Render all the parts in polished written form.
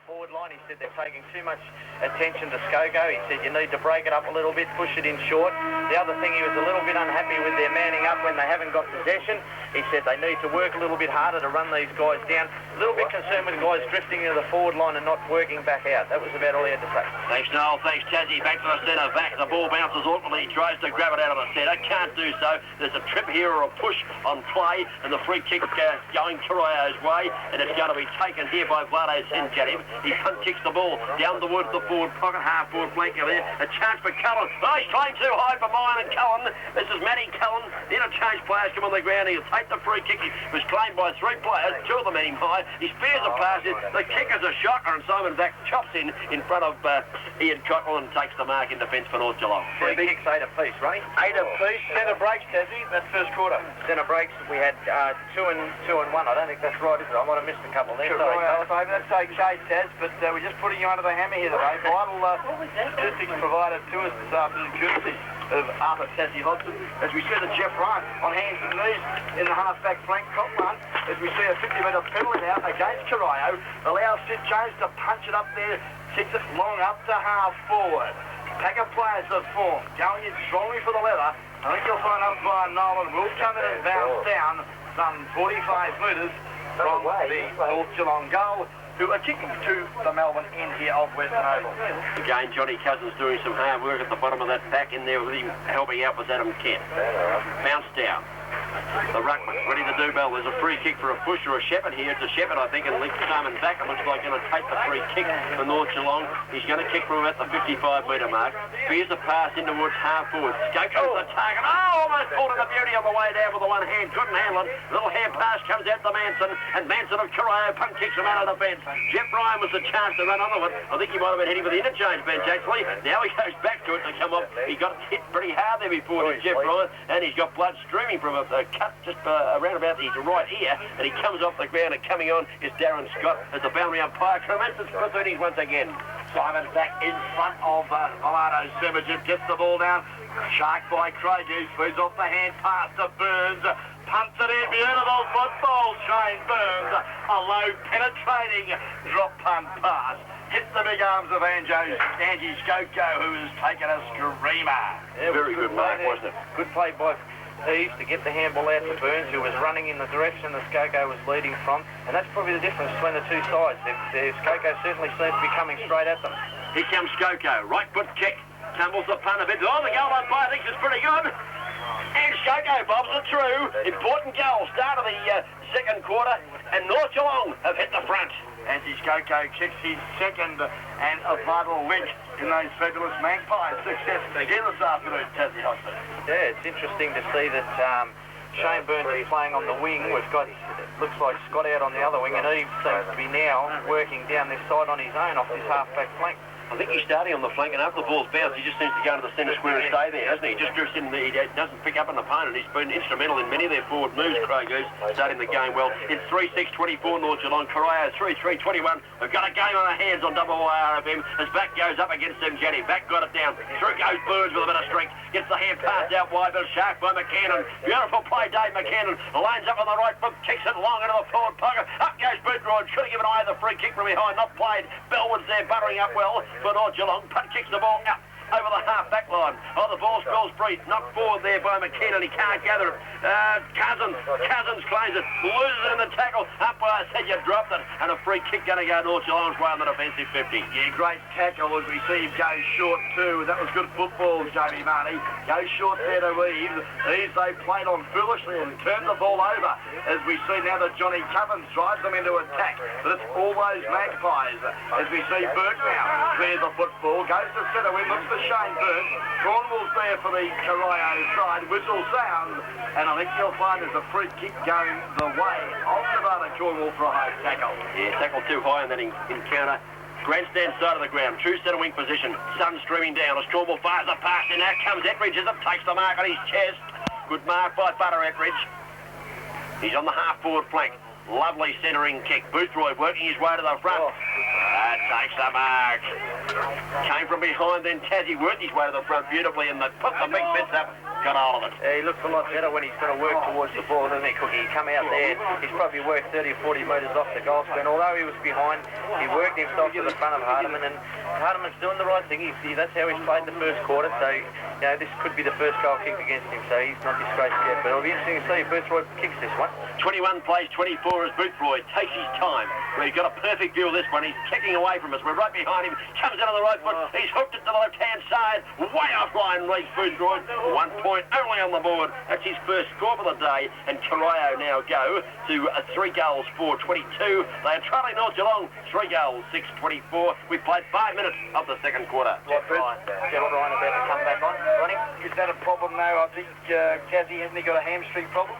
forward line. He said they're taking too much attention to Skogo. He said you need to break it up a little bit, push it in short. The other thing, he was a little bit unhappy with their manning up when they haven't got possession. He said they need to work a little bit harder to run these guys down. A little bit concerned with guys drifting into the forward line and not working back out. That was about all he had to say. Thanks, Noel. Thanks, Tazzy. Back to the centre. Back. The ball bounces awkwardly. He tries to grab it out of the centre. Can't do so. There's a trip here or a push on play, and the free kick going Corio's way, and it's going to be taken here by Vlado Sinjanim. He punt kicks the ball down towards the forward pocket, half forward flank there. A chance for Cullen. Oh, he's playing too high for mine and Cullen. This is Matty Cullen. The interchange players come on the ground. He'll take the free kick. He was claimed by 3 players, 2 of them aiming high. He spears a pass. The kick is a shocker, and Simon Vack chops in front of Ian Cockrell and takes the mark in defence for North Geelong. Free kicks 8 apiece, right? 8 apiece. Centre breaks, Tassie. That's first quarter. Centre breaks, we had 2 and 1. I don't think that's right, is it? I might have missed a couple there. Sorry, that's okay, Taz, but we're just putting you under the hammer here today. Vital statistics provided to us this afternoon, courtesy of Arthur Tassie Hodgson. As we see the Jeff Ryan on hands and knees in the half-back flank cop run, as we see a 50-metre penalty now against Corio, allows Sid Jones to punch it up there, kicks it long up to half forward. Pack of players have formed, going in strongly for the leather. I think you'll find umpire Nolan will come in and bounce down some 45 metres from the North Geelong goal, who are kicking to the Melbourne end here of Western Oval. Again, Johnny Cousins doing some hard work at the bottom of that pack. In there with him helping out was Adam Kent. Bounce down. The ruckman ready to do battle. There's a free kick for a push or a shepherd here. It's a shepherd, I think, and links Simon back. It looks like going to take the free kick for North Geelong. He's going to kick from about the 55-metre mark. Spears a pass in towards half forward. Skoko's the target. Oh, almost pulled in the beauty on the way down with the one hand. Couldn't handle it. Little hand pass comes out to Manson, and Manson of Corio punt kicks him out of the fence. Jeff Ryan was the chance to run on with it. I think he might have been heading for the interchange bench, actually. Now he goes back to it to come off. He got hit pretty hard there before, Jeff Ryan, and he's got blood streaming from a cut just around about his right ear, and he comes off the ground, and coming on is Darren Scott as the boundary umpire commences proceedings once again. Simon back in front of Milano Semajic, gets the ball down, sharked by Craig, who feeds off the hand pass to Burns, punts it in, beautiful football, Shane Burns, a low penetrating drop punt pass. Hit the big arms of Angie Skoko, who has taken a screamer. Yeah, very good mark, wasn't it? Good play by Eves to get the handball out to Burns, who was running in the direction that Skoko was leading from, and that's probably the difference between the two sides. Skoko certainly seems to be coming straight at them. Here comes Skoko, right foot kick, tumbles the punt a bit. Oh, the goal umpire thinks it's pretty good. And Skoko bobs it through. Important goal, start of the second quarter, and North Geelong have hit the front. Angie Skoko kicks his second and a vital link in those fabulous Magpies' success again this afternoon, Tassie Hodgson. Yeah, it's interesting to see that Shane Burns is playing on the wing. We've got, looks like Scott out on the other wing, and Eve seems to be now working down this side on his own off this half-back flank. I think he's starting on the flank, and after the ball's bounced, he just seems to go to the centre square and stay there, hasn't he? He just drifts in there. He doesn't pick up an opponent. He's been instrumental in many of their forward moves, Craig Goose, starting the game well. It's 3-6-24 North Geelong. Corio 3-3-21. We've got a game on our hands on RFM as back goes up against them, Jenny. Back got it down. Through goes Burns with a bit of strength. Gets the hand pass out wide, but shark by McCannon. Beautiful play, Dave McCannon. Lines up on the right foot, kicks it long into the forward pocket. Up goes Boothroyd. Should have given Eye the free kick from behind. Not played. Bellwood's there buttering up well for North Geelong. Punt kicks the ball out over the half-back line. Oh, the ball spells free. Knocked forward there by McKinnon. He can't gather it. Cousins claims it. Loses it in the tackle. Umpire said you dropped it. And a free kick going to go North Geelong's way on the defensive 50. Yeah, great tackle as we see him go short too. That was good football, Jamie Marnie. Go short there to Eves. Eves, they played on foolishly and turned the ball over. As we see now that Johnny Cummins drives them into attack. But it's all those Magpies. As we see Burke now clear the football. Goes to centre wing. Looks for Shane Burns. Cornwall's there for the Corio side. Whistle sounds, and I think you'll find there's a free kick going the way of Nevada Cornwall for a high tackle. Yeah, tackle too high in that encounter. Grandstand side of the ground, true centre wing position. Sun streaming down as Cornwall fires a pass, and out comes Etheridge as it takes the mark on his chest. Good mark by Butter Etheridge. He's on the half forward flank. Lovely centering kick. Boothroyd working his way to the front. That takes the mark. Came from behind, then Tassie worked his way to the front beautifully, and they put the big bits up. got hold of it. He looks a lot better when he's going to work towards the ball, doesn't he, Cookie? He come out there, he's probably worked 30 or 40 metres off the goal square, and although he was behind, he worked himself to the front of Hardiman, and Hardiman's doing the right thing. That's how he's played the first quarter, so this could be the first goal kick against him, so he's not disgraced yet, but it'll be interesting to see if Boothroyd kicks this one. 21 plays 24 as Boothroyd takes his time. We've got a perfect view of this one. He's kicking away from us. We're right behind him. Comes out of the right foot. He's hooked it to the left-hand side. Way offline, Reece Boothroyd. 1 point only on the board. That's his first score for the day. And Corio now go to 3 goals, 4-22. They are trailing North Geelong. 3 goals, 6-24. We played 5 minutes of the second quarter. Jeff Ryan about to come back on. Ronnie? Is that a problem now? I think Kazzy, hasn't he got a hamstring problem?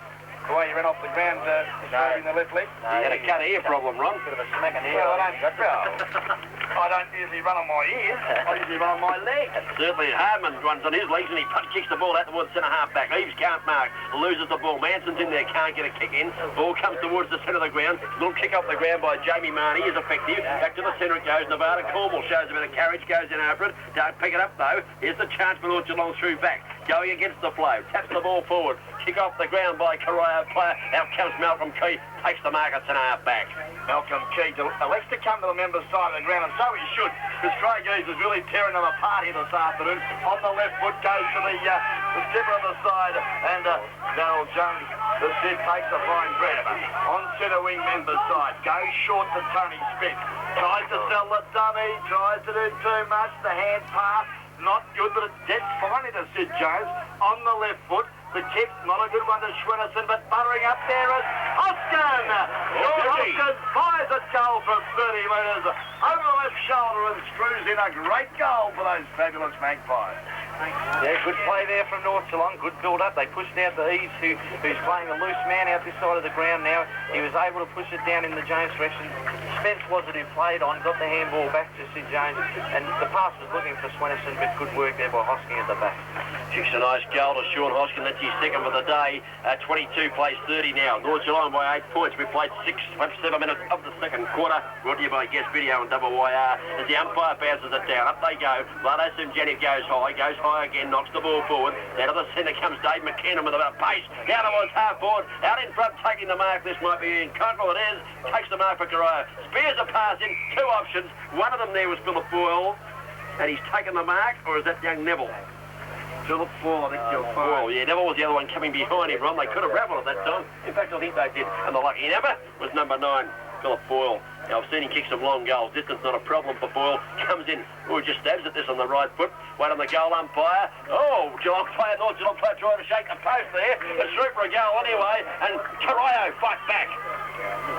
The way he ran off the ground, in the left leg. He had a cut ear problem, Ron. Bit of a smack in the Well, I don't usually run on my ears. I usually run on my legs. Certainly, Hardman runs on his legs and he kicks the ball out towards centre-half back. Eves can't mark, loses the ball. Manson's in there, can't get a kick in. Ball comes towards the centre of the ground. Little kick off the ground by Jamie Marnie is effective. Back to the centre it goes. Nevada Cornwall shows a bit of courage, goes in after it. Don't pick it up though. Here's the chance for North Geelong through back. Going against the flow. Taps the ball forward. Kick off the ground by Corio player. Out comes Malcolm Key. Takes the mark at centre-half back. Malcolm Key elects to come to the members' side of the ground, and so he should, because Craig Eves is really tearing them apart here this afternoon. On the left foot goes to the skipper on the side, and Darryl Jones, the Sid, takes a fine grab. On centre wing members' side, goes short to Tony Smith. Tries to sell the dummy, tries to do too much, the hand pass. Not good, but it's dead fine to Sid Jones. On the left foot, the kick, not a good one to Schwinnerson, but buttering up there is Hoskin! George Hoskin fires a goal from 30 metres over the left shoulder and screws in a great goal for those fabulous Magpies. Yeah, good play there from North Geelong. Good build-up. They pushed out the Eves, who's playing a loose man out this side of the ground now. He was able to push it down in the Jones direction. Spence was it who played on, got the handball back to Sid Jones, and the pass was looking for Swinnerson, but good work there by Hosking at the back. Kicks a nice goal to Sean Hoskin. That's his second for the day. 22 plays 30 now. North Geelong by 8 points. We played 7 minutes of the second quarter. Brought to you by Guest Video and WYR. As the umpire bounces it down, up they go. Lado Simjanic goes high again, knocks the ball forward. Down to the centre comes Dave McKinnon with a bit of pace. Down towards half forward. Out in front, taking the mark. This might be Ian Cockrell. It is. Takes the mark for Corio. Spears a pass in. 2 options. One of them there was Philip Boyle. And he's taken the mark, or is that young Neville? Philip Boyle, I think you'll find. Well, yeah, Neville was the other one coming behind him, Ron. They could have ravelled at that time. In fact, I think they did. And the lucky number was number 9, Philip Boyle. Now, I've seen him kick some long goals. Distance not a problem for Boyle. Comes in, just stabs at this on the right foot. Wait on the goal umpire. Oh, Geelong player, North Geelong player trying to shake the post there. It's through for a goal anyway, and Corio fights back.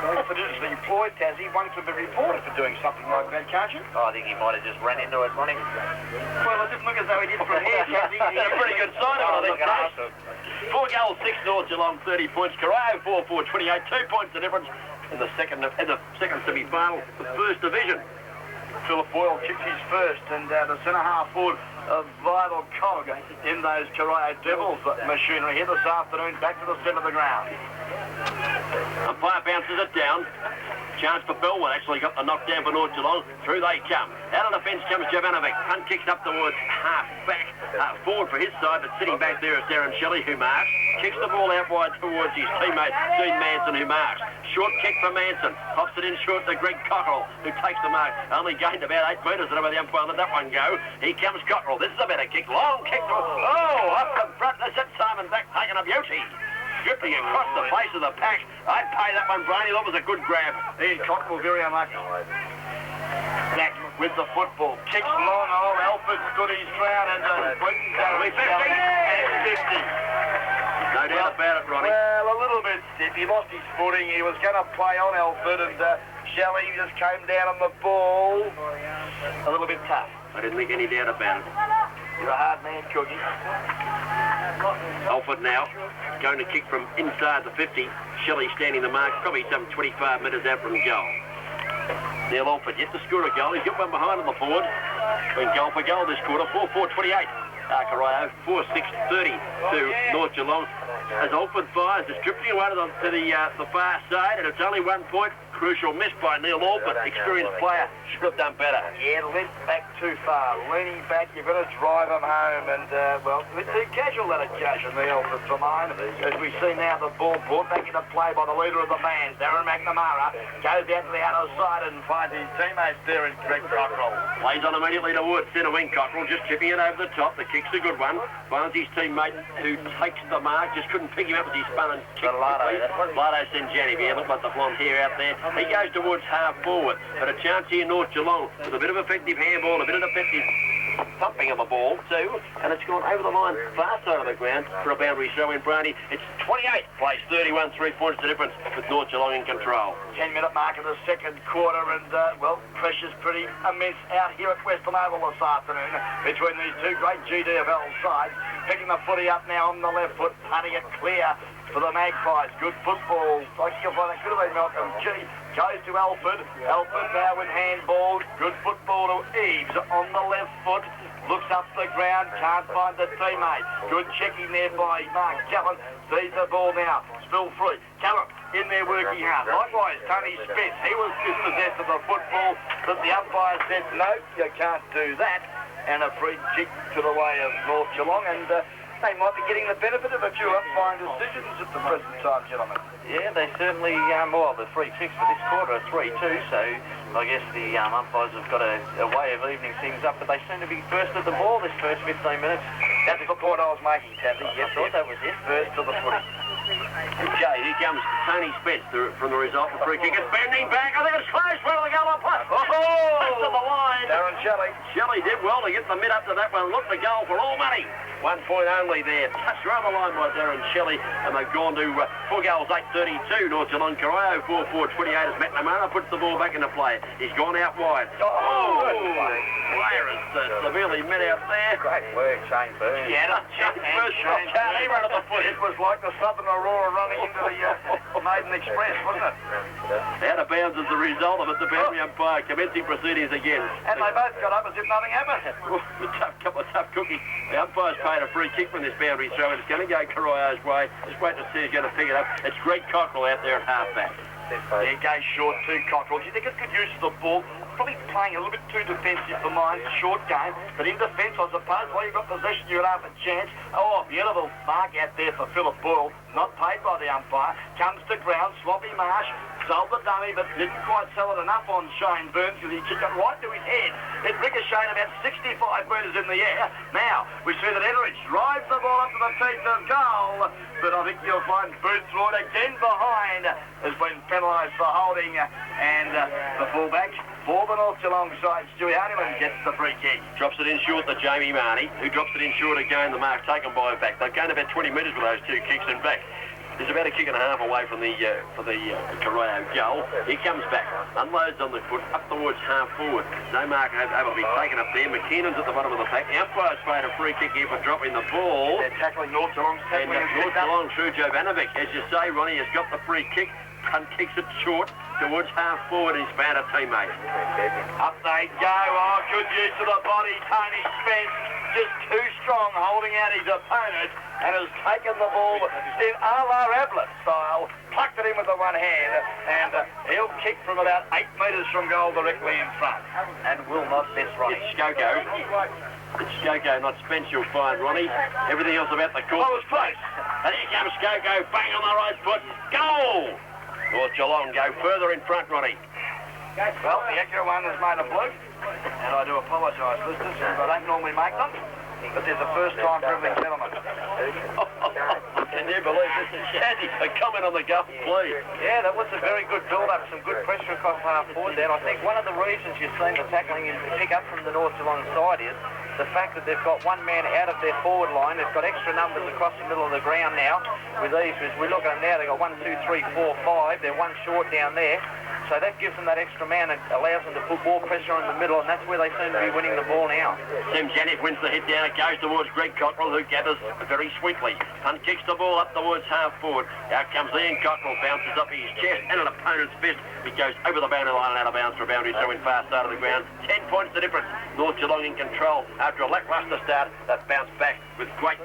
That's an interesting ploy, Tassie. One could be reported for doing something like that, can't you? Oh, I think he might have just ran into it, Ronnie. Well, it didn't look as though he did from here, Tassie. He's a pretty good sign of it, I think. 4 goals, 6 North Geelong, 30 points. Corio 4-4, 28, 2 points the difference in the second semi-final, the first division. Philip Boyle kicks his first, and the centre-half forward, a vital cog in those Corio Devils machinery here this afternoon, back to the centre of the ground. Umpire bounces it down. Chance for Bellwood, actually got the knockdown for North Geelong. Through they come. Out of the fence comes Jovanovic. Punt kicks up towards half back. Forward for his side, but sitting back there is Darren Shelley, who marks. Kicks the ball out wide towards his teammate, Dean Manson, who marks. Short kick for Manson. Pops it in short to Greg Cockrell, who takes the mark. Only gained about 8 metres, and over the umpire let that one go. Here comes Cockrell. This is a better kick. Long kick. Up the front. That's it. Simon back taking a beauty. Dripping across the face of the pack. I'd pay that one, Brady. That was a good grab. Ian Cockrell very unlucky. Back with the football. Kicks long. Old Alford stood his ground, and Britton down with 50 and 50. No doubt about it, Ronnie. Well, a little bit stiff. He lost his footing. He was going to play on Alford, and Shelley just came down on the ball. A little bit tough. I didn't think any doubt about it. You're a hard man, Cookie. Alford now going to kick from inside the 50. Shelley standing the mark, probably some 25 metres out from goal. Neil Alford yet to score a goal. He's got one behind on the forward. Been goal for goal this quarter. 4-4-28. Corio 4-6-30 to North Geelong. As Alford fires, it's drifting away to the far side, and it's only 1 point. crucial miss by Neil Alford, experienced player. Should have done better. Yeah, leant back too far. Leaning back, you've got to drive them home. And, well, a bit too casual that occasion, Neil, for mine. As we see now, the ball brought back into play by the leader of the band, Darren McNamara. Goes out to the outer side and finds his teammates there in Greg Cockrell. Plays on immediately to Wood. Centre wing Cockrell just chipping it over the top. The kick's a good one. Finds his teammate who takes the mark. Just couldn't pick him up as he spun and kicked. Lado Senjani. Yeah, look like the blonde hair out there. He goes towards half forward. But a chance here, North Geelong, with a bit of effective handball, a bit of effective thumping of the ball too, and it's gone over the line, far side of the ground for a boundary throw in Brady. It's 28, plays 31, 3 points the difference with North Geelong in control. 10-minute mark of the second quarter, and well, pressure's pretty immense out here at Western Oval this afternoon between these two great GDFL sides. Picking the footy up now on the left foot, hunting it clear for the Magpies. Good football. I think you'll find that could have been Malcolm G. Goes to Alford. Alford now with handball. Good football to Eves on the left foot. Looks up the ground. Can't find the teammate. Good checking there by Mark Callan. Sees the ball now. Spill free. Callan in there working hard. Likewise, Tony Spence. He was dispossessed of the football, but the umpire said, no, you can't do that. And a free kick to the way of North Geelong. And they might be getting the benefit of a few umpiring decisions at the present time, gentlemen. Yeah, they certainly, well, the free kicks for this quarter are 3-2, so I guess the umpires have got a way of evening things up, but they seem to be first at the ball this first 15 minutes. That's the point I was making, Taffy. Yes, I thought that was it. First to the footy. Okay, here comes Tony Spence from the result. The free kick is bending back. I think it's close. Where the goal on punt? Oh! To the line. Darren Shelley. Shelley did well to get the mid up to that one. Look, the goal for all money. 1 point only there. Touched around the line by Darren Shelley, and they've gone to 4 goals, 8-32. North Geelong. Corio 4-4-28 as McNamara puts the ball back into play. He's gone out wide. Oh! Player is severely met out there. Great work, Shane Burns. Yeah, first shot, can't even run at the foot. It was like the Southern Aurora running into the Maiden Express, wasn't it? Out of bounds as a result of it. The boundary umpire commencing proceedings again. And they both got up as if nothing happened. A couple of tough cookies. The umpire's paid a free kick from this boundary throw. It's going to go Corio's way. Just wait to see who's going to pick it up. It's Greg Cockrell out there at half-back. There goes short to Cockrell. Do you think it's good use of the ball? Probably playing a little bit too defensive for mine. Short game. But in defence, I suppose, while you've got possession, you'd have a chance. Oh, beautiful mark out there for Philip Boyle. Not paid by the umpire. Comes to ground. Sloppy Marsh. Sold the dummy, but didn't quite sell it enough on Shane Burns because he kicked it right to his head. It ricocheted about 65 metres in the air. Now, we see that Etheridge drives the ball up to the teeth of goal, but I think you'll find Boothroyd again behind has been penalised for holding, and the fullback for the North Geelong side, Stewie Honeyman gets the free kick. Drops it in short to Jamie Marnie, who drops it in short again. The mark taken by back. They've gained about 20 metres with those two kicks and back. There's about a kick and a half away from the Corio goal. He comes back, unloads on the foot, up towards half forward. No mark able to be taken up there. McKinnon's at the bottom of the pack. The umpire's played a free kick here for dropping the ball. They're tackling North Geelong's tackling. And North Geelong through Jovanovic. As you say, Ronnie has got the free kick. Punt kicks it short towards half forward. He's found a teammate. Up they go. Oh, good use of the body. Tony Spence just too strong, holding out his opponent, and has taken the ball in a la Ablett style, plucked it in with the one hand, and he'll kick from about 8 metres from goal directly in front, and will not miss Ronnie. It's Skoko. It's Skoko, not Spence, you'll find, Ronnie. Everything else about the court. Oh, it was close. And here comes Skoko, bang on the right foot. Goal! North Geelong go further in front, Ronnie. Well, the accurate one has made a blue, and I do apologise, listeners, I don't normally make them, but there's a first time for every gentleman. Can you believe this is Shandy? A comment on the goal, please. Yeah, that was a very good build-up, some good pressure across half forward there. I think one of the reasons you're seeing the tackling in pick up from the North Geelong side is the fact that they've got one man out of their forward line. They've got extra numbers across the middle of the ground now with these. As we look at them now, they've got 1, 2, 3, 4, 5. They're one short down there. So that gives them that extra man and allows them to put more pressure in the middle, and that's where they seem to be winning the ball now. Tim Janik wins the hit down. It goes towards Greg Cockrell, who gathers very sweetly. Punt kicks the ball up towards half forward. Out comes Ian Cockrell, bounces up his chest and an opponent's fist. He goes over the boundary line and out of bounds for a boundary throw in far start of the ground. 10 points the difference. North Geelong in control. After a lacklustre start, they've bounced back with great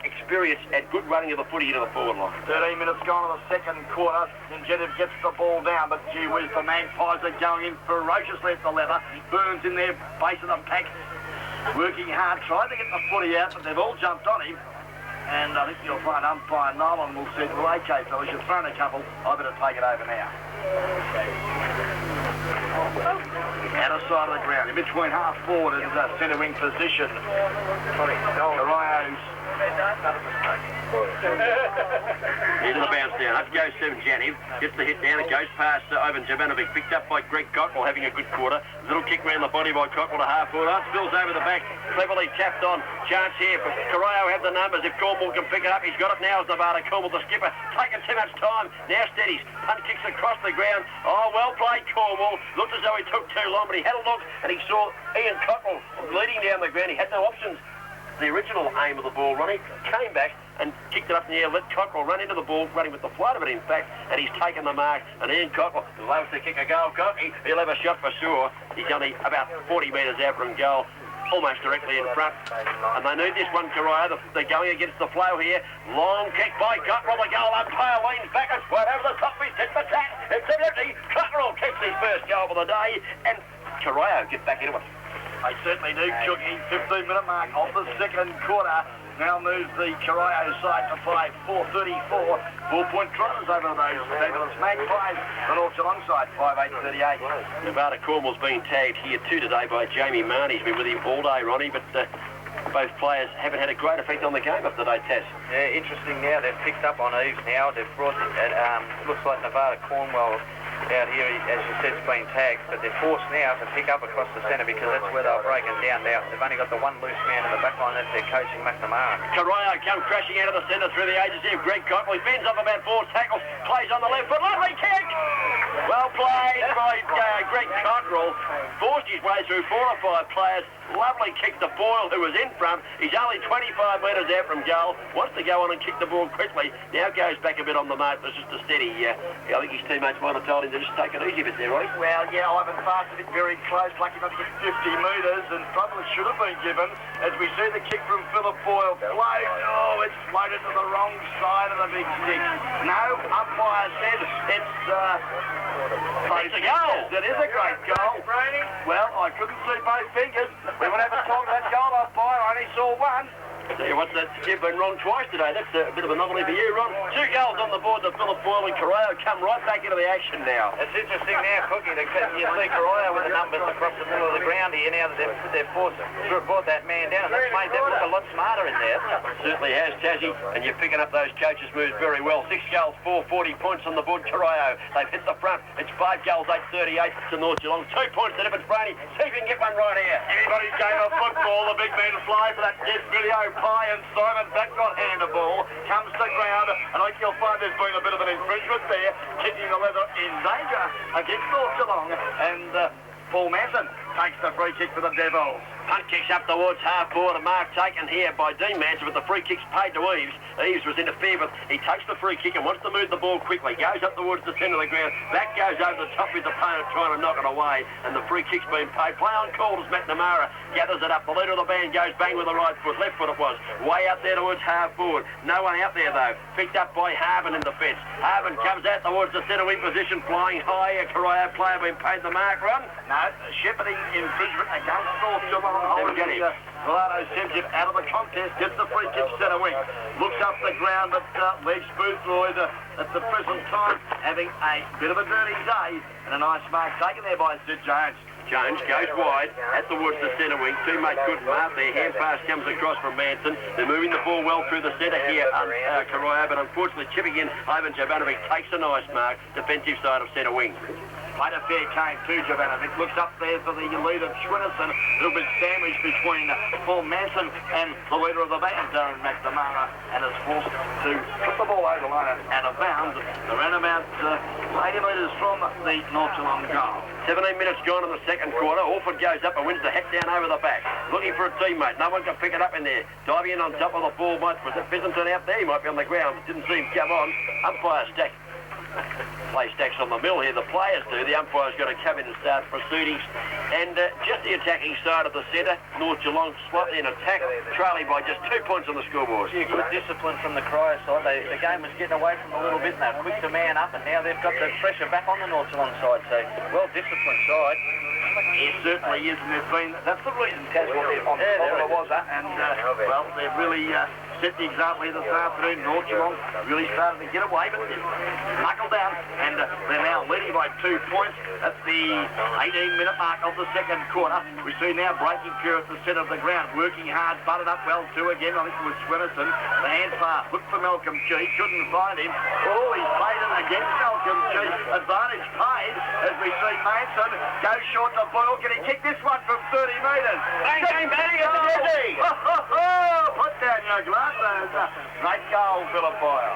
experience and good running of the footy into the forward line. 13 minutes gone in the second quarter. Ingenutive gets the ball down, but gee whiz, the Magpies are going in ferociously at the leather. Burns in their base of the pack, working hard, trying to get the footy out, but they've all jumped on him. And I think you'll find umpire Nolan will say, well, okay, fellas, you've thrown a couple, I better take it over now. Outer side of the ground, in between half forward and centre wing position. Corio's into the bounce down. Up goes 7 Janev. Gets the hit down. It goes past Ivan Jovanovic. Picked up by Greg Cockrell, having a good quarter. Little kick round the body by Cockrell to half forward. Spills over the back. Cleverly tapped on. Chance here. Corio have the numbers. If Cornwall can pick it up, he's got it now as Nevada. Cornwall, the skipper, taking too much time. Now steadies. Punt kicks across the ground. Oh, well played, Cornwall. Looked as though he took too long, but he had a look and he saw Ian Cockrell leading down the ground. He had no options. The original aim of the ball, Ronnie, came back and kicked it up in the air, let Cockrell run into the ball, running with the flight of it, in fact, and he's taken the mark. And Ian Cockrell loves to kick a goal. Cocky, he'll have a shot for sure. He's only about 40 metres out from goal, almost directly in front. And they need this one, Corio. They're going against the flow here. Long kick by Cockrell. The goal umpire leans back and right over the top. He's hit the tap. It's empty. Cockrell kicks his first goal of the day, and Corio gets back into it. They certainly do, Cookie. 15-minute mark of the second quarter. Now moves the Corio side to 5-4-34. 4-point trotters over those fabulous Magpies. The North Geelong side, 5-8-38. Nevada Cornwall's been tagged here too today by Jamie Marnie. He's been with him all day, Ronnie, but both players haven't had a great effect on the game up today, Taz. Yeah, interesting now. They've picked up on Eves now. They've brought it, looks like Nevada Cornwall out here, as you said, has been tagged, but they're forced now to pick up across the centre because that's where they're breaking down now. They've only got the one loose man in the back line. That's their coaching, McNamara. Corio come crashing out of the centre through the agency of Greg Cockrell. He bends up about 4 tackles, plays on the left foot. Lovely kick! Well played by Greg Cockrell. Forced his way through 4 or 5 players. Lovely kick to Boyle, who was in front. He's only 25 metres out from goal. Wants to go on and kick the ball quickly. Now goes back a bit on the mark. There's just a steady. I think his teammates might have told him to just take it easy a bit there, right? Well, yeah, Ivan fastened it very close, lucky not to get 50 metres, and probably should have been given. As we see the kick from Philip Boyle float. Oh, it's floated to the wrong side of the big stick. No, umpire said it's a goal. It is a great goal. Well, I couldn't see both fingers. We would have a talk about goal umpire. I only saw one. Tell you what, you've been wrong twice today. That's a bit of a novelty for you, Ron. 2 goals on the board to Philip Boyle, and Corio come right back into the action now. It's interesting now, Cookie. You see Corio with the numbers across the middle of the ground here now that they've brought that man down. And that's made them look a lot smarter in there, hasn't it? Certainly has, Tassie, and you're picking up those coaches' moves very well. 6 goals, 440 points on the board, Corio. They've hit the front. It's 5 goals, 838 to North Geelong. 2 points to Nippers Brady. See if you can get one right here. Anybody's game of football. The big man fly for that dead video. Pie and Simon back on hand the ball. Comes to ground, and I think you'll find there's been a bit of an infringement there. Kicking the leather in danger against North Geelong. And Paul Manson takes the free kick for the Devils. Punt kicks up towards half forward. A mark taken here by Dean Manson, but the free kick's paid to Eves. Eves was interfered with. He takes the free kick and wants to move the ball quickly. Goes up towards the centre of the ground. Back goes over the top of his opponent trying to knock it away. And the free kick's been paid. Play on call as McNamara gathers it up. The leader of the band goes bang with the right foot. Left foot it was. Way out there towards half forward. No one out there though. Picked up by Harvin in defence. Harvin comes out towards the centre wing position. Flying high. A Corio player being paid the mark run. No, shepherding infringement against North Geelong. Milano sends him out of the contest, gets the free kick centre wing. Looks up the ground, but leaves Boothroyd at the present time having a bit of a dirty day. And a nice mark taken there by Sid Jones. Jones goes wide at towards the centre wing. Teammate couldn't mark there. Hand pass comes across from Manson. They're moving the ball well through the centre here, Corio, but unfortunately chipping in. Ivan Jovanovic takes a nice mark. Defensive side of centre wing. Played a fair game to Jovanovic. Looks up there for the leader, Schwinnerson. A little bit sandwiched between Paul Manson and the leader of the band, Darren McNamara, and is forced to put the ball over the line out of bounds. Around about 80 metres from the North Geelong goal. 17 minutes gone in the second quarter. Orford goes up and wins the heck down over the back. Looking for a teammate. No one can pick it up in there. Diving in on top of the ball. Was it Bissington out there? He might be on the ground. Didn't see him come on. Umpire stack. Play stacks on the mill here, the players do. The umpire's got to come in and start proceedings. And just the attacking side of the centre, North Geelong slightly in attack, trailing by just 2 points on the scoreboard. Yeah, good discipline from the Corio side. The game was getting away from them a little bit and they're quick to man up, and now they've got the pressure back on the North Geelong side. So, well-disciplined side. It certainly is, and there's been, that's the reason, Taz, what they're on the top of was that, and, well, they've really set the example here this afternoon. North Geelong really started to get away, but they've knuckled down, and they're now leading by 2 points. That's the 18-minute mark of the second quarter. We see now breaking Corio at the centre of the ground, working hard, butted up well too again. I think it was Swinnerton. The hand pass, looked for Malcolm Key, couldn't find him. Oh, he's played it against Malcolm Key. Advantage paid as we see Manson go short to Boyle. Can he kick this one from 30 metres? Bang, bang, bang, at the jersey! Put down your glasses. Great goal, Philip Boyle.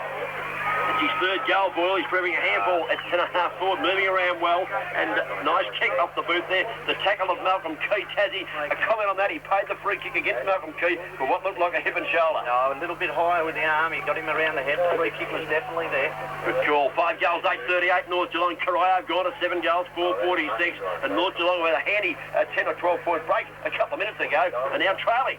It's his third goal, Boyle. He's proving a handball at 10.5 forward, moving around well, and nice kick off the boot there. The tackle of Malcolm Key, Tassie. A comment on that, he paid the free kick against Malcolm Key for what looked like a hip and shoulder. No, a little bit higher with the arm. He got him around the head. The free kick was definitely there. Good call. 5 goals, 8:38. North Geelong. Corio gone to 7 goals, 4:46. And North Geelong with a handy 10 or 12 point break a couple of minutes ago, and now trailing.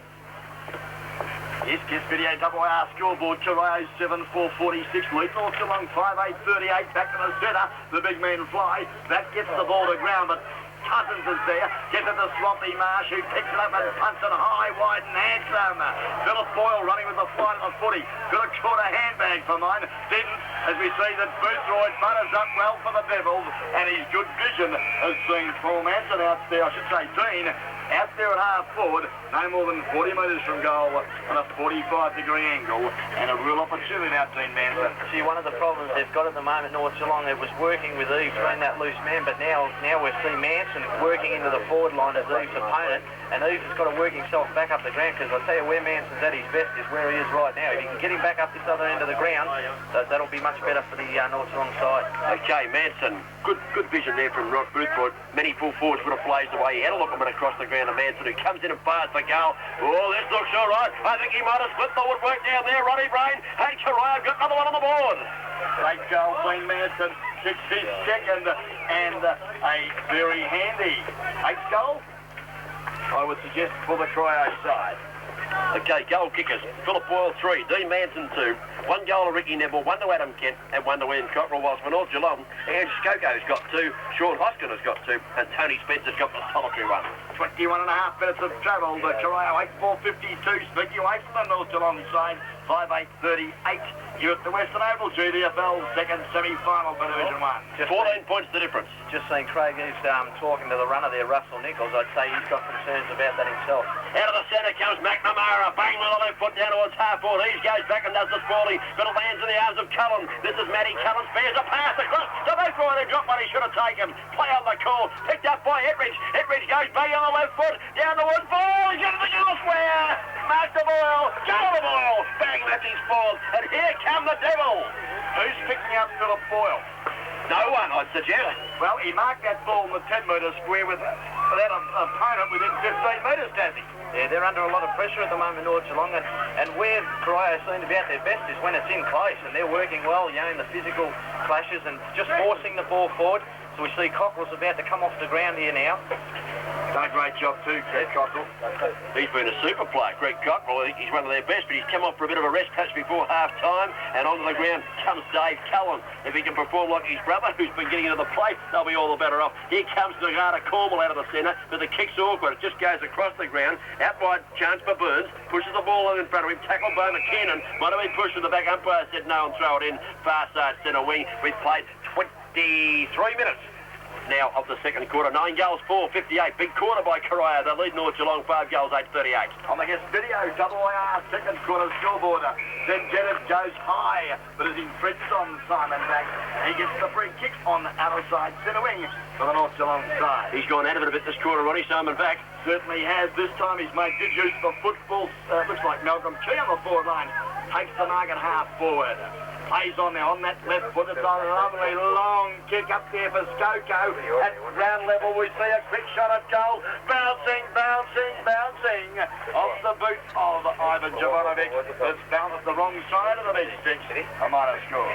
Yes, Kiss Video WIR scoreboard. Corio 7-4-46. Lead North Geelong 5-8-38. Back to the centre. The big men fly. That gets the ball to ground, but Cousins is there. Gets it to Swampy Marsh, who picks it up and punts it high, wide and handsome. Philip Boyle running with the flight of the footy. Could have caught a handbag for mine. Didn't, as we see that Boothroyd butters up well for the Devils, and his good vision has seen Paul Manson out there, I should say Dean, out there at half forward, no more than 40 metres from goal on a 45-degree angle, and a real opportunity now, Dean Manson. See, one of the problems they've got at the moment, North Geelong, it was working with Eves, playing that loose man, but now we've seen Manson working into the forward line as Eves' opponent, and Eves has got to work himself back up the ground, because I'll tell you where Manson's at his best is where he is right now. If he can get him back up this other end of the ground, that'll be much better for the North Geelong side. Okay, Manson, good vision there from Rod Boothroyd. Many full forwards would have blazed away. He had a look at it across the ground, and Manson, who comes in and fires for goal. Oh, this looks all right. I think he might have split the woodwork down there. Roddy Brain, hey, Corio, got another one on the board. Great goal, Dean Manson. Kicks his second, and a very handy 8th goal, I would suggest, for the Corio side. Okay, goal kickers. Philip Boyle 3, Dean Manson 2. 1 goal to Ricky Neville, 1 to Adam Kent, and 1 to Ian Cockrell, whilst for North Geelong, Andrew Skoko's got 2, Sean Hoskin has got 2, and Tony Spencer's got the solitary one. 21 and a half minutes of travel. The Corio 8-4-52, speaking away from the North Geelong side. 5-8-38 here at the Western Oval, GDFL second semi-final for Division 1. 14 points the difference. Just seen Craig Eves talking to the runner there, Russell Nichols. I'd say he's got concerns about that himself. Out of the centre comes McNamara, bang with the left foot down towards half forward. He goes back and does the sprawling, but it lands in the arms of Cullen. This is Matty Cullen, spares a pass across to Boothroyd, who dropped what he should have taken. Play on the call, picked up by Etridge. Etridge goes bang on the left foot, down towards Boyle. He's going to the square. Mark the Boyle, go to the Boyle. Bang, that's his ball. And here come the Devils. Who's picking up Philip Boyle? No one, I'd suggest. Well, he marked that ball in the 10-metre square with that opponent within 15 metres, Tassie. Yeah, they're under a lot of pressure at the moment, North Geelong, and where Corio seem to be at their best is when it's in close, and they're working well, in the physical clashes and just forcing the ball forward. So we see Cockrell's about to come off the ground here now. Done a great job too, Greg Cockrell. He's been a super player, Greg Cockrell. I think he's one of their best, but he's come off for a bit of a rest patch before half-time, and onto the ground comes Dave Cullen. If he can perform like his brother, who's been getting into the plate, they'll be all the better off. Here comes Nagata Cornwall out of the centre, but the kick's awkward. It just goes across the ground. Out wide, chance for Burns. Pushes the ball in front of him. Tackled by McKinnon. Might have been pushed with the back umpire. Said no and throw it in. Far side centre wing. We've played 23 minutes now of the second quarter. 9 goals, 4-58. Big quarter by Corio. They lead North Geelong 5 goals, 8-38. On the guest video, WIR second quarter scoreboard. Then Jennett goes high, but is infringed on Simon back. He gets the free kick on the outside centre wing for the North Geelong side. He's gone out of it a bit this quarter, Ronnie. Simon back. Certainly has. This time he's made good use for football. Looks like Malcolm Key on the forward line. Takes the mark at half forward. Plays on there on that left foot. It's a lovely long kick up there for Skoko. At ground level we see a quick shot at goal. Bouncing off the boot of Ivan Jovanovic. It's bounced the wrong side of the bench six. A minor score.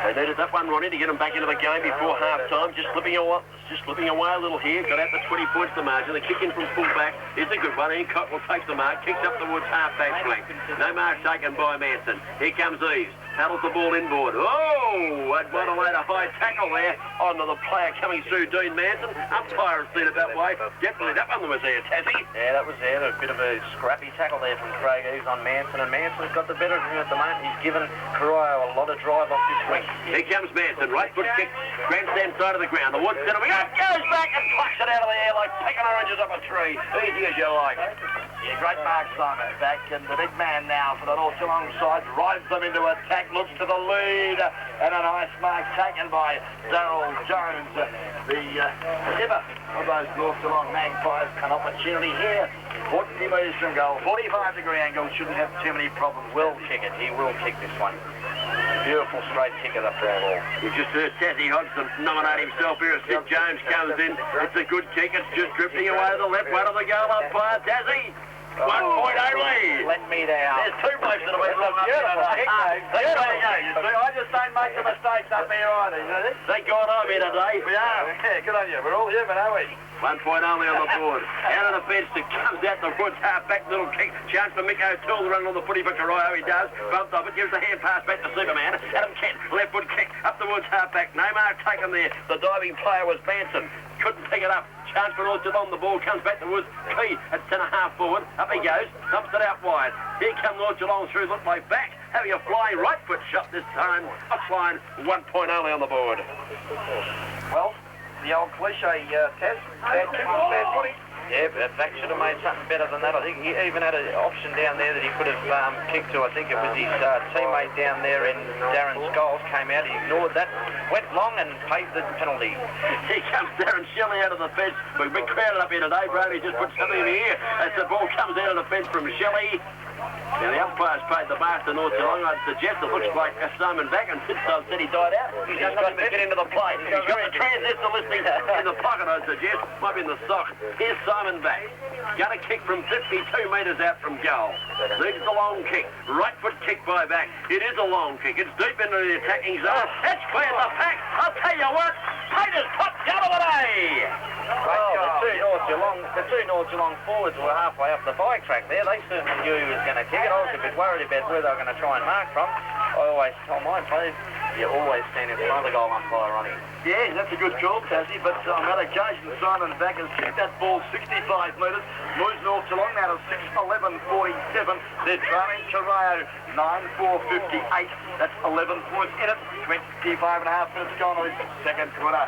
They needed that one, Ronnie, to get them back into the game before half-time. Just slipping away a little here. Got out the 20 points to margin. The kick in from full-back is a good one. Ian Cotwell takes the mark. Kicks up towards half-back flank. No mark taken by Manson. Here comes Eves. Paddles the ball inboard. Oh, that one away a high tackle there onto the player coming through, Dean Manson. Umpire has seen it that way. Definitely that one was there, Tassie. Yeah, that was there. A bit of a scrappy tackle there from Craig Eves on Manson, and Manson's got the better of him at the moment. He's given Corio a lot of drive off this wing. Here comes Manson. Right foot kick. Grandstand side of the ground. The wood centre wing up. Goes back and plucks it out of the air like picking oranges up a tree. Easy as you like. Yeah, great mark, Simon. Back, and the big man now for the North Geelong side rides them into attack, looks to the lead, and a nice mark taken by Darryl Jones. The skipper of those North Geelong Magpies, an opportunity here. 40 metres from goal, 45-degree angle, shouldn't have too many problems. Will kick it. He will kick this one. Beautiful straight kick of the ball. You just heard Tassie Hodgson nominate himself here as Sid Jones comes in. It's a good kick. It's just drifting away to the left. One of the goal umpire, Tassie. 1 point only. Let me down. There's two blokes that have been long up Beautiful there. kick, mate. I just don't make the mistakes up here either, you know. Thank God I'm here today. Yeah, good on you. We're all human, aren't we? 1 point only on the board. Out of the fence that comes out the woods, half-back little kick. Chance for Mick O'Toole to run on the footy for Corio. He does. Bumps off it, gives the hand pass back to Superman. Adam Kent, left foot kick up the woods, half-back. No mark taken there. The diving player was Manson. Couldn't pick it up. Chance for North Geelong. The ball comes back to Woods. Key at centre-half forward. Up he goes. Dumps it out wide. Here come North Geelong through. Look like back. Having a flying right foot shot this time. A flying 1 point only on the board. Well, the old cliche test. Bad kick, bad footy. Yeah, but Vac should have made something better than that. I think he even had an option down there that he could have kicked to. I think it was his teammate down there in Darren Scholes came out. He ignored that, went long and paid the penalty. Here comes Darren Shelley out of the fence. We've been crowded up here today. Brody just put something in the air as the ball comes out of the fence from Shelley. Now the umpire's paid the mark to North Geelong. I'd suggest it looks like Simon Vac, and since I've said he died out, he's got to get into the plate. He's got the transistor listening in the pocket, I'd suggest. Might be in the sock. Here's Simon Vac. Got a kick from 52 metres out from goal. Needs a long kick. Right foot kick by Vac. It is a long kick. It's deep into the attacking zone. It's cleared the pack. I'll tell you what, Peter's top goal of the day. The two North Geelong forwards were halfway up the bike track there. They certainly knew he was going to kick it. I was a bit worried about where they were going to try and mark from. I always told my players, you always stand in front of the goal umpire, Ronnie. Yeah, that's a good call, Tassie, but on that occasion, Simon Vac has kicked that ball 65 metres, moves North Geelong now to 6:11:47. They're trailing Corio 9:4:58. That's 11 points in it. 25 and a half minutes gone on his second quarter.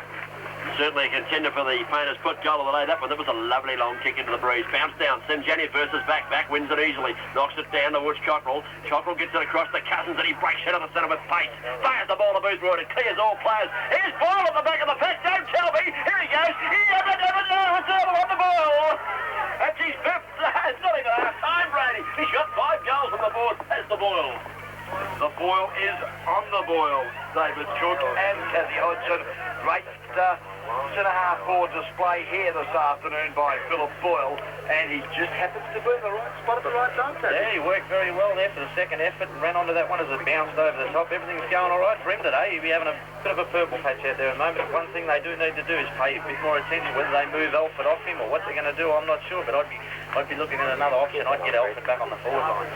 Certainly a contender for the famous put goal of the day. That was a lovely long kick into the breeze. Bounce down. Sinjani versus Vac. Vac wins it easily. Knocks it down towards Cockrell. Cockrell gets it across to Cousins and he breaks out of the centre with pace. Fires the ball to Boothroyd. It clears all players. Here's Boyle at the back of the pack. Don't tell me. Here he goes. It's on the ball. That's his fifth. It's not even half time, Brady. He's got 5 goals on the board. That's the Boyle. The Boyle is on the boil. David Cook and Tassie Hodgson. Great centre-half forward display here this afternoon by Philip Boyle, and he just happens to be in the right spot at the right time, Tassie. Yeah, he worked very well there for the second effort and ran onto that one as it bounced over the top. Everything's going all right for him today. He'll be having a bit of a purple patch out there at the moment. One thing they do need to do is pay a bit more attention. Whether they move Alford off him or what they're going to do, I'm not sure, but I'd be looking at another option. I'd get Alford back on the forward line.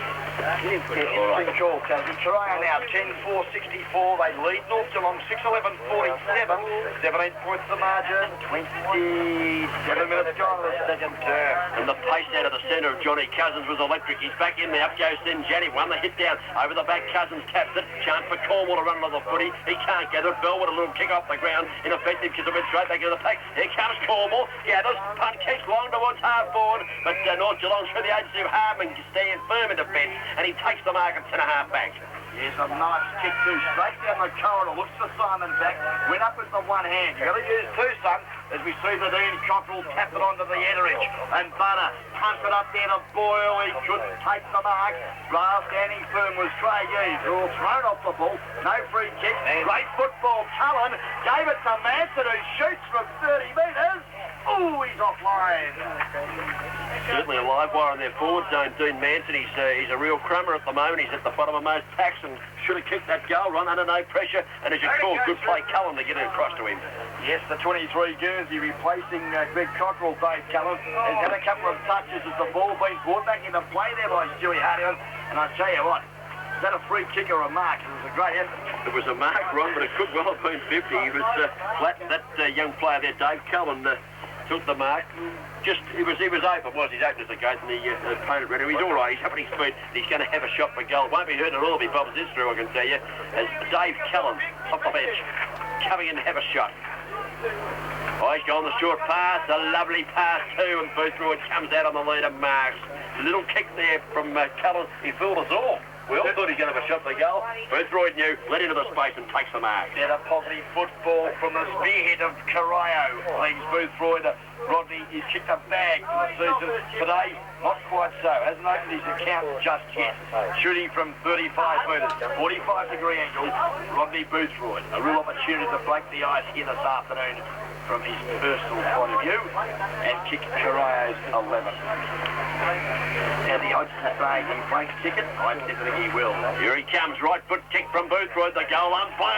Interesting call, Tassie. Corio now 10-4-64. They lead North Geelong 6:11:47. 17 points the margin. 27 minutes gone in the second term. And the pace out of the centre of Johnny Cousins was electric. He's back in there. Up goes Sinjani. Won the hit down. Over the back, Cousins taps it. Chance for Cornwall to run on the footy. He can't gather it. Bell with a little kick off the ground. Ineffective because it went straight back into the pack. Here comes Cornwall. Gathers. Punt kicks long towards half forward. But North Geelong through the agency of Hardman, staying firm in defence, and he takes the mark at 10.5 back. Yes, a nice kick too, straight down the corridor, looks for Simon back, went up with the one hand. You've got to use two, son, as we see the Dean Cockerell tap it onto the Etheridge. And Butter pumped it up there to Boyle, he couldn't take the mark. Rail standing firm was Craig Eves, who all thrown off the ball, no free kick. Great football, Cullen, gave it to Manson, who shoots from 30 metres. Oh, he's offline. Certainly a live wire in their forward zone. Dean Manson, he's a real crummer at the moment. He's at the bottom of most packs and should have kicked that goal run under no pressure. And as you call, good play, Cullen, to get it across to him. Yes, the 23 Guernsey replacing Greg Cockerell, Dave Cullen, has had a couple of touches as the ball been brought back into play there by Stewie Hardiman. And I tell you what, is that a free kick or a mark? It was a great effort. It was a mark, Ron, but it could well have been 50. He was flat. That young player there, Dave Cullen, took the mark. Just, he was open, was he? He's open as a gate, and the opponent ready. He's all right. He's up at his feet. He's going to have a shot for goal. Won't be hurt at all if he bobs this through, I can tell you. As Dave Cullen, off the bench, coming in to have a shot. Oh, he's gone the short pass. A lovely pass too, and Boothroyd comes out on the lead of marks. Little kick there from Cullen. He fooled us all. We all thought he was going to have a shot for goal. Boothroyd knew, led into the space and takes the mark. Yeah, a positive football from the spearhead of Corio. Leads Boothroyd. Rodney, he's kicked a bag for the season. Today, not quite so. Hasn't opened his account just yet. Shooting from 35 metres, 45-degree angle. Rodney Boothroyd. A real opportunity to break the ice here this afternoon from his personal point of view and kick Corio's 11. Now the odds to say he breaks ticket, I definitely think he will. Here he comes, right foot kick from Boothroyd, the goal umpire.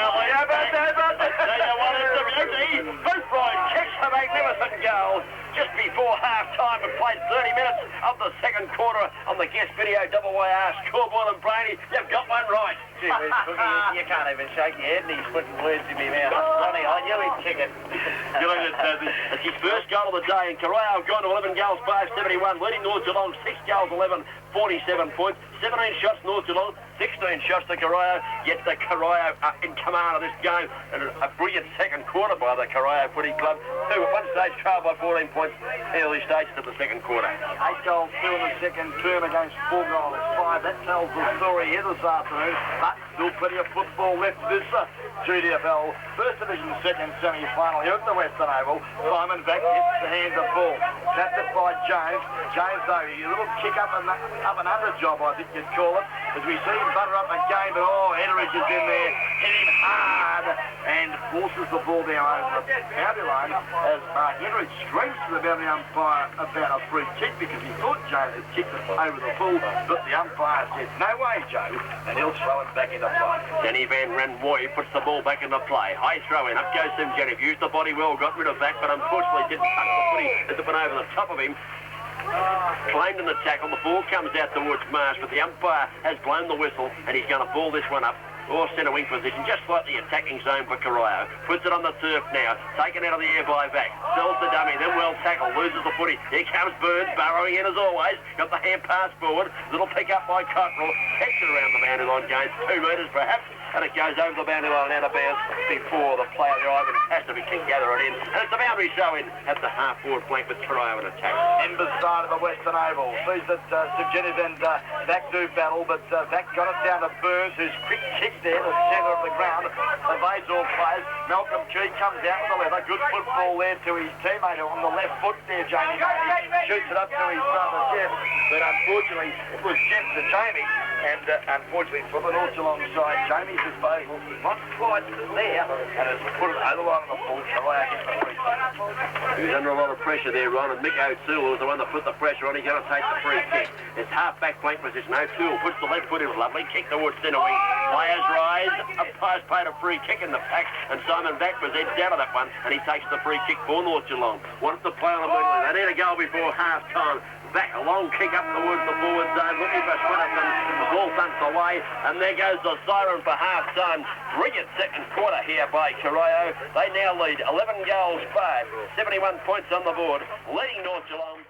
Boothroyd kicks a magnificent goal just before half-time and played 30 minutes of the second quarter on the guest video WAR scoreboard. And Brady, you've got one right. Gee whiz, Cookie, you can't even shake your head and he's putting words in my mouth. Ronnie, I knew he'd kick it. Good on you, Tazzy. It's his first goal of the day, and Corio have gone to 11 goals, 571, leading North Geelong, 6 goals, 11, 47 points, 17 shots North Geelong, 16 shots to Corio, yet the Corio are in command of this game, and a brilliant second quarter by the Corio Footy Club, who at one stage trailed by 14 points early stages of the second quarter. 8 goals, 2 in the second term against 4 goals, 5. That tells the story here this afternoon, but still plenty of football left this GDFL First Division second semi-final here at the Western Oval. Simon back gets the hands of ball. Tapped it by James. James, though, a little kick up and under job, I think you'd call it, as we see him butter up again, but Etheridge is in there, hit him hard, and forces the ball down over the boundary line as Etheridge screams to the boundary umpire about a free kick because he thought James had kicked it over the full, but the umpire said, no way, Joe, and he'll throw it back into play. Danny Van Ranwoy puts the ball back into play. High throw in, up goes Sim Jennings, used the body well, got rid of that, but unfortunately didn't touch the footy as it went over the top of him. Claimed in the tackle, the ball comes out towards Marsh, but the umpire has blown the whistle and he's going to ball this one up. Or centre wing position, just slightly attacking zone for Corio. Puts it on the turf now, taken out of the air by Vac. Sells the dummy, then well tackled, loses the footy. Here comes Burns, burrowing in as always. Got the hand pass forward, little pick up by Cockerell. Takes it around the boundary line, gains 2 metres perhaps, and it goes over the boundary line and out of bounds before the player arrives. It has to be kicked, gather it in. And it's a boundary throw in at the half-forward flank with Corio in attack. Embers side of the Western Oval. Sees that Subjective and Vac do battle, but Vac got it down to Burns, who's quick kick there, the centre of the ground. Evades all players. Malcolm G comes out with the leather. Good football there to his teammate on the left foot there, Jamie. Shoots it up to his brother, Jeff. But unfortunately, it was Jeff to Jamie. And unfortunately for the North Geelong side, Jamie's disposal not quite there. And has put it over the line on the full. Corio gets the free kick. He was under a lot of pressure there, Ron, and Mick O'Toole was the one that put the pressure on. He's going to take the free kick. It's half-back flank position. O'Toole puts the left foot in, lovely kick towards centre wing. Players rise, umpire's paid a free kick in the pack, and Simon Vac was edged out of that one, and he takes the free kick for North Geelong. Wanted to play on immediately. They need a goal before half-time. Vac, a long kick up towards the forward zone, looking for Swinnerton. The ball thumps away, and there goes the siren for half-time. Brilliant second quarter here by Corio. They now lead 11 goals, 5, 71 points on the board, leading North Geelong.